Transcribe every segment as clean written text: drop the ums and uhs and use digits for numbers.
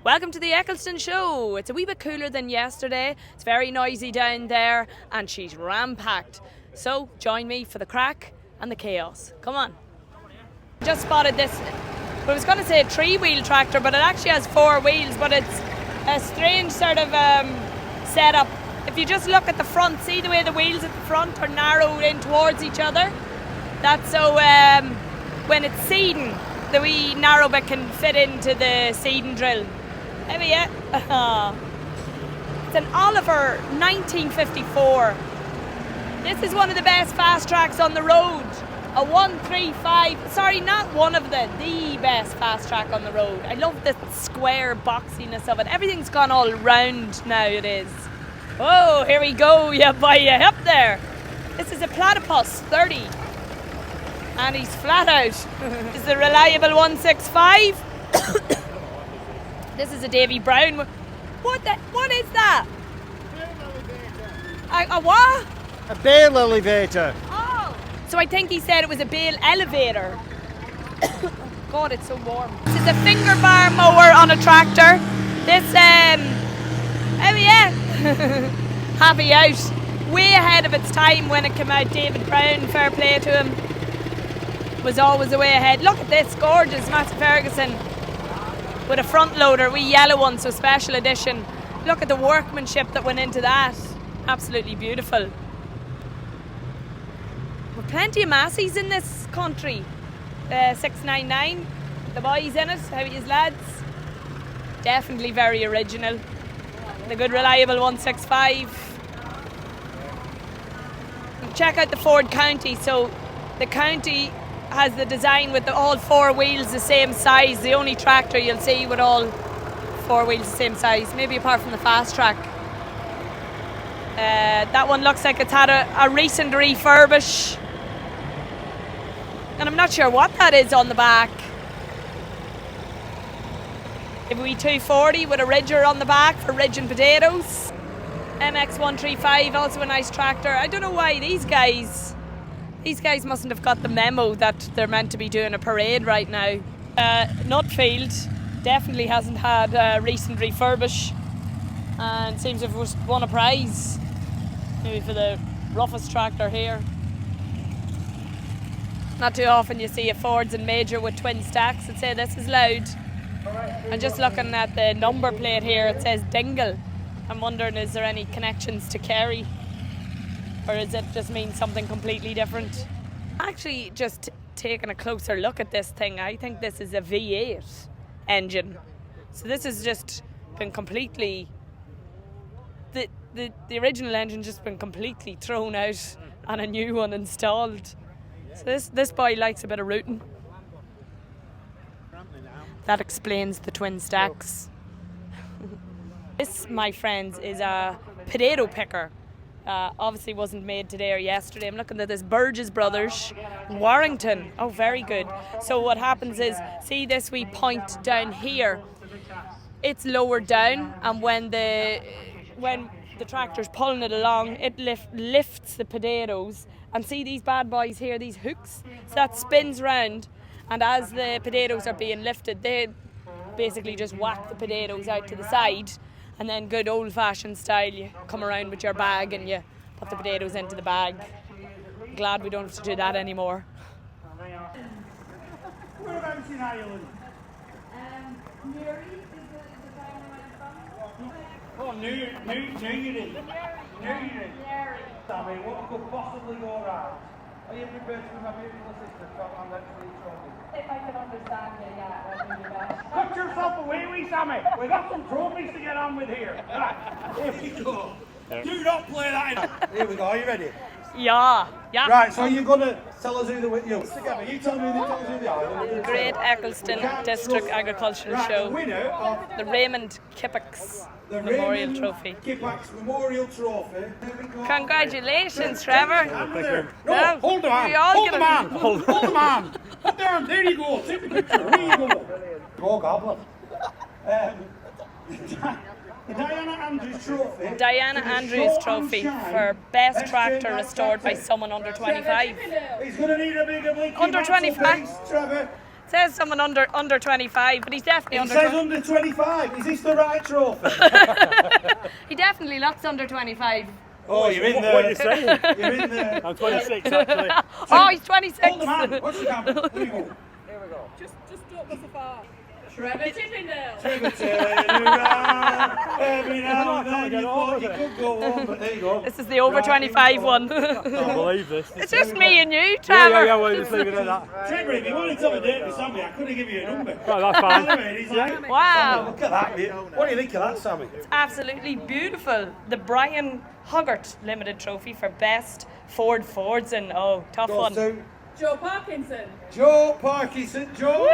Welcome to the Eccleston Show. It's a wee bit cooler than yesterday. It's very noisy down there and she's ram-packed. So join me for the crack and the chaos. Come on. Just spotted this, I was going to say a 3-wheel tractor, but it actually has 4 wheels, but it's a strange sort of setup. If you just look at the front, see the way the wheels at the front are narrowed in towards each other? That's so when it's seeding, the wee narrow bit can fit into the seeding drill. There we are. It's an Oliver 1954. This is one of the best fast tracks on the road. A 135, sorry, not one of the best fast track on the road. I love the square boxiness of it. Everything's gone all round nowadays. Oh, here we go, you by you up there. This is a Platypus 30. And he's flat out. This is a reliable 165. This is a Davy Brown. What is that? A what? A bale elevator. Oh. So I think he said it was a bale elevator. God, it's so warm. This is a finger bar mower on a tractor. This, oh yeah. Happy out. Way ahead of its time when it came out. David Brown, fair play to him. Was always a way ahead. Look at this, gorgeous Massey Ferguson with a front loader, wee yellow one, so special edition. Look at the workmanship that went into that. Absolutely beautiful. With plenty of Masseys in this country. 699, the boys in it, how is lads? Definitely very original. The good reliable 165. Check out the Ford County. So the County has the design with all 4 wheels the same size. The only tractor you'll see with all 4 wheels the same size, maybe apart from the fast track. That one looks like it's had a recent refurbish, and I'm not sure what that is on the back. A wee 240 with a ridger on the back for ridging potatoes. MX135, also a nice tractor. I don't know why these guys mustn't have got the memo that they're meant to be doing a parade right now. Nutfield definitely hasn't had a recent refurbish and seems to have won a prize, maybe for the roughest tractor here. Not too often you see a Fords and Major with twin stacks. I'd say this is loud. And just looking at the number plate here, it says Dingle. I'm wondering, is there any connections to Kerry? Or does it just mean something completely different? Actually, just taking a closer look at this thing, I think this is a V8 engine. So this has just been completely... The original engine just been completely thrown out and a new one installed. So this boy likes a bit of rooting. That explains the twin stacks. This, my friends, is a potato picker. Obviously wasn't made today or yesterday. I'm looking at this Burgess Brothers, Warrington. Oh, very good. So what happens is, see this wee point down here? It's lowered down, and when the tractor's pulling it along, it lifts the potatoes. And see these bad boys here, these hooks? So that spins round, and as the potatoes are being lifted, they basically just whack the potatoes out to the side. And then good old-fashioned style, you come around with your bag and you put the potatoes into the bag. Glad we don't have to do that anymore. Whereabouts in Ireland? Newry is the town I went from. Oh, Newry. Sammy, what could possibly go wrong? Are you prepared to have your little sister come on that tree trophy? If I can understand it, yeah, that'd be the best. Put yourself away, wee Sammy. We got some trophies to get on with here. Right, here we go. Do not play that in. Here we go, are you ready? Yeah. Right, so you're going to tell us who the winner is. Together, you tell us who they are. Great Eccleston District Agricultural Show. The winner of the Raymond Kippax Memorial Trophy. Kippax Memorial Trophy. Congratulations, Trevor. No, hold the man. Hold the man. Hold the man. Put down. There you go. Take the picture. There you go. Go, Goblin. The Diana Andrews Trophy. Diana Andrews Trophy for best tractor restored by someone under 25. He's going to need a bigger blinky Under 25. Trevor. Says someone under 25, but he's definitely It under. says under 25. Is this the right trophy? He definitely looks under 25. Oh, you're in What there. are you saying? You're in there. I'm 26 actually. Oh, he's 26. Hold the man. What's the camera? Here we go. Just don't go so far. Trevor Chippendale. Trevor turning around. Every now and then you thought you could go on, but there you go. This is the over 25 one. I can't believe this. It's just me and you, Trevor. Yeah, well, just leave it at that. Trevor, if you wanted to have a date with Sammy, I could have given you a number. Right, that's fine. Anyway, he's like, Wow. look at that, mate. What do you think of that, Sammy? Absolutely beautiful. The Brian Hoggart Limited Trophy for Best Ford Fords, and oh, tough Goes one. to Joe Parkinson. Joe Parkinson. Joe.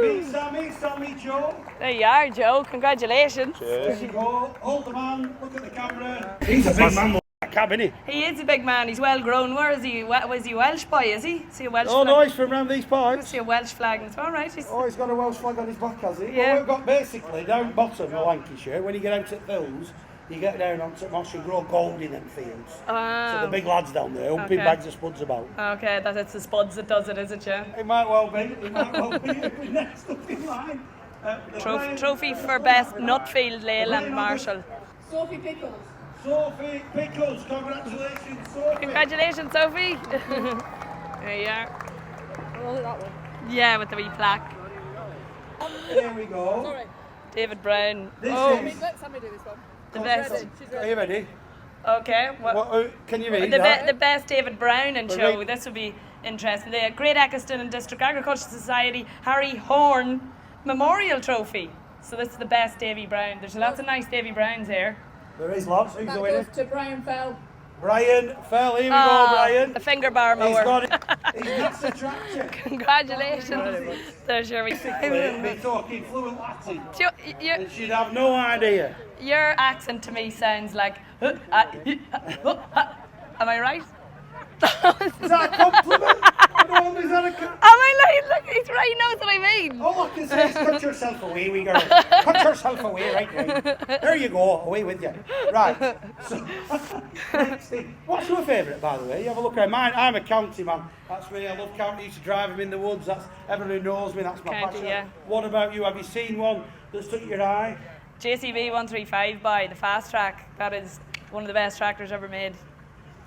Woo! Me, Sammy, Joe. There you are, Joe. Congratulations. There you go. Hold the man. Look at the camera. He's a big man. That cab, isn't he? He is a big man. He's well grown. Where is he? Was he Welsh boy? Is he? Is he a Welsh Oh, flag? no, he's from around these Is parts. he a Welsh flag? It's all right. He's, Oh, he's got a Welsh flag on his back, has he? Yeah. Well, we've got basically down bottom of Lancashire, when you get out at Phil's, you get down onto Moss and grow gold in them fields. So the big lads down there, humping Okay. bags of spuds about. Okay, it's the spuds that does it, is it, yeah? It might well be. It might well be. Next up in line. Trophy for Best Nutfield, Leyland Marshall. Sophie Pickles. Sophie Pickles, congratulations, Sophie. Congratulations, Sophie. There you are. Oh, that one. Yeah, with the wee plaque. There we go. Sorry. David Brown. This Oh, is- Let Sammy do this one. the best. Ready. She's Are ready. you ready? Okay. Can you read The, that? the best David Brown and show. Right. This would be interesting. The Great Eccleston and District Agricultural Society Harry Horn Memorial Trophy. So this is the best Davy Brown. There's lots of nice Davy Browns here. There is lots. Who's That the winner? goes to Brian Fell. Brian Fell. Here we go, Ah, Brian. the finger bar He's mower. got it. He's NASA tractor. Congratulations. There's your wee. We're talking fluent Latin. Your, And she'd have no idea. your accent to me sounds like. Am I right? Is that a compliment? No, is that a Am I lying? Look, he's right. He knows what I mean. All I can say is cut yourself away, wee girl. Cut yourself away, right? There you go, away with you. Right. So, next thing. What's your favourite, by the way? You have a look at mine. I'm a county man. That's me. I love county. I used to drive them in the woods. That's everyone who knows me. That's my County, passion. yeah. What about you? Have you seen one that's took your eye? JCB 135 by the fast track. That is one of the best tractors ever made.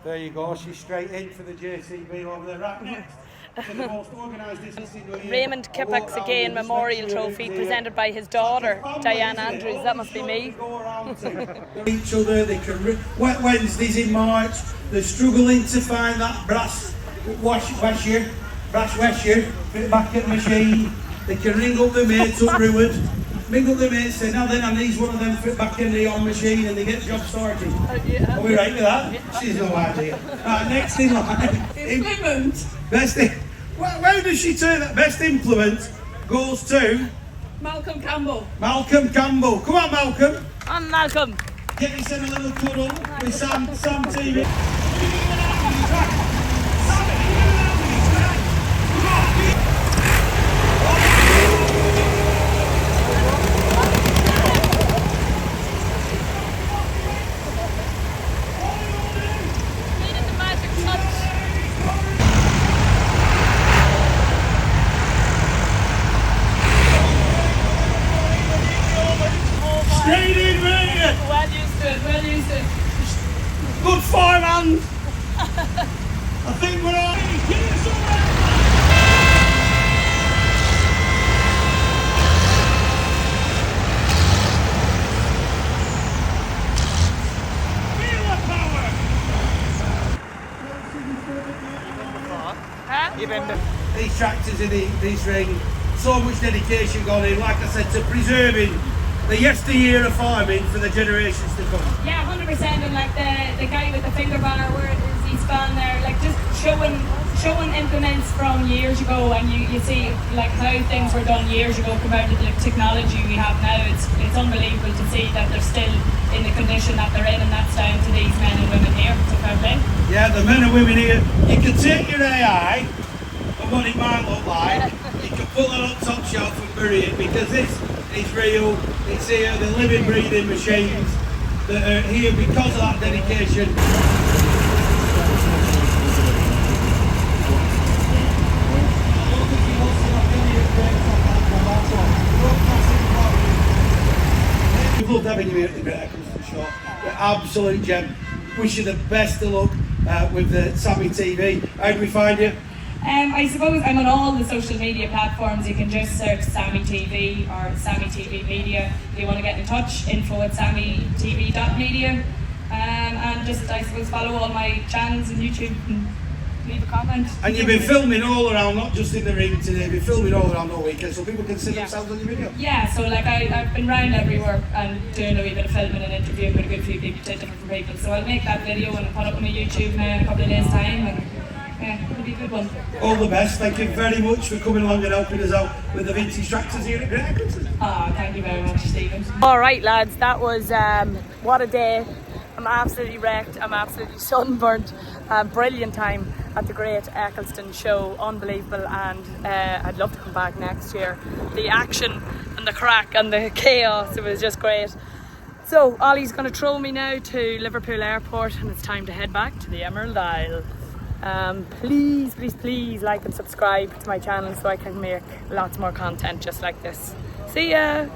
There you go. She's straight in for the JCB over there. Right next. To the most organised distance in the year. Raymond Kippax again Memorial Trophy presented by his daughter Diane Andrews. That must be me. Each other, they can wet Wednesdays in March. They're struggling to find that brass washer, fit it back at the machine. They can ring up the mates up Ruward, ring up the mates, say now then I need one of them fit back in the on machine, and they get the job started. Are we right with that? She's no idea. Right, next in line. Implement. Best. Where does she turn that? Best implement goes to Malcolm Campbell. Malcolm Campbell. Come on, Malcolm. I'm Malcolm. Get yourself a little cuddle with Sam TV. Straight in, mate. Well used to it, well used to it. Good forehand. I think we're all. Get us all Feel the power. Huh? These tractors in these ring, so much dedication gone in, like I said, to preserving the yesteryear of farming for the generations to come. Yeah, 100%. And like the guy with the finger bar, where is he span there? Like just showing implements from years ago, and you see like how things were done years ago compared to the technology we have now. It's unbelievable to see that they're still in the condition that they're in, and that's down to these men and women here. So fair play. Yeah, the men and women here, you can take your AI and what it might look like, you can put that on top shelf and bury it, because this is real, it's here, the living, breathing machines that are here because of that dedication. We've loved having you here at the Great Eccleston Show. You're absolute gem. Wish you the best of luck with the Sammy TV. How do we find you? I suppose I'm on all the social media platforms. You can just search Sammy TV or Sammy TV Media. If you want to get in touch, info@sammytv.media. And just, I suppose, follow all my channels and YouTube and leave a comment. And you've been filming all around, not just in the ring today, you've been filming all around all weekend, so people can see themselves on your video. Yeah, so like I've been round everywhere and doing a wee bit of filming and interviewing with a good few people, different people. So I'll make that video and put it up on my YouTube now in a couple of days' time. And yeah, it'll be a good one. All the best. Thank you very much for coming along and helping us out with the vintage tractors here at Great Eccleston. Thank you very much, Stephen. All right, lads, that was what a day. I'm absolutely wrecked. I'm absolutely sunburnt. Brilliant time at the Great Eccleston Show. Unbelievable, and I'd love to come back next year. The action and the crack and the chaos, it was just great. So Ollie's going to throw me now to Liverpool Airport, and it's time to head back to the Emerald Isle. Please, please, please like and subscribe to my channel so I can make lots more content just like this. See ya!